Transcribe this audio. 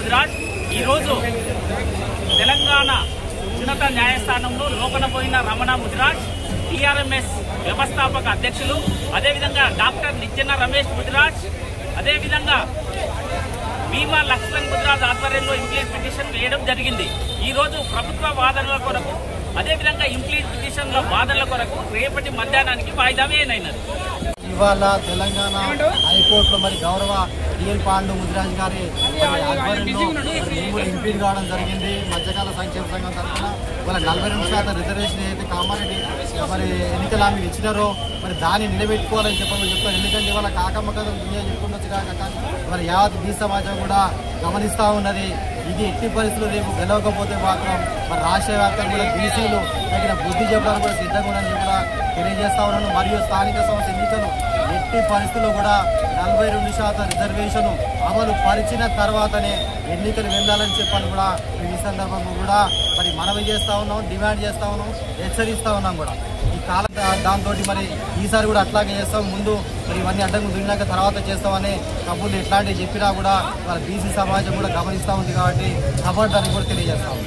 ముదిరాజ్ ఈరోజు తెలంగాణ ఉన్నత న్యాయస్థానంలో లోపలపోయిన రమణ ముదిరాజ్ టీఆర్ఎంఎస్ వ్యవస్థాపక అధ్యక్షులు, అదేవిధంగా డాక్టర్ నిచ్చెన రమేష్ ముదిరాజ్, అదేవిధంగా భీమా లక్ష్మణ్ ముదిరాజ్ ఆధ్వర్యంలో ఇంప్లీట్ పిటిషన్ వేయడం జరిగింది. ఈరోజు ప్రభుత్వ వాదనల కొరకు, అదేవిధంగా ఇంప్లీట్ పిటిషన్ల వాదనల కొరకు రేపటి మధ్యాహ్నానికి వాయిదా వేయనైనది. ఇవాళ తెలంగాణ హైకోర్టులో మరి గౌరవ డిఎల్ పాండు ముదిరాజ్ గారి ఆధ్వర్యంలో ఇంప్లీట్ కావడం జరిగింది. మధ్యకాల సంక్షేమ సంఘం తరఫున వాళ్ళ 42% రిజర్వేషన్ ఏదైతే కామారెడ్డి మరి ఎన్నికల హామీ ఇచ్చినారో మరి దాన్ని నిలబెట్టుకోవాలని చెప్తారు. ఎందుకంటే ఇవాళ కాకమ్మ కథ దునియా చెప్పుకుండొచ్చు కాక మరి యావత్ బీ సమాజం కూడా గమనిస్తూ ఉన్నది. ఇది ఎట్టి పరిస్థితులు రేపు గెలవకపోతే మాత్రం మరి రాష్ట్ర వ్యాప్తంగా కూడా బీసీలు తగిన బుద్ధి చెప్పడానికి కూడా సిద్ధంగా ఉన్నారని కూడా తెలియజేస్తా ఉన్నాను. మరియు స్థానిక సంస్థ ఎన్నికలు ఎట్టి పరిస్థితుల్లో కూడా 42% రిజర్వేషన్ అమలు పరిచిన తర్వాతనే ఎన్నికలు వెళ్ళాలని చెప్పని కూడా ఈ సందర్భంగా కూడా మరి మనవి చేస్తూ ఉన్నాం, డిమాండ్ చేస్తూ ఉన్నాం, హెచ్చరిస్తూ ఉన్నాం కూడా. ఈ కాలం దాంతో మరి ఈసారి కూడా అట్లాగే చేస్తాం. ముందు మరి ఇవన్నీ అడ్డంకులు దున్నాక తర్వాత చేస్తామని కబుర్లు ఎట్లాంటివి చెప్పినా కూడా మరి బీసీ సమాజం కూడా గమనిస్తూ ఉంది కాబట్టి ఖబర్దాన్ని కూడా తెలియజేస్తాం.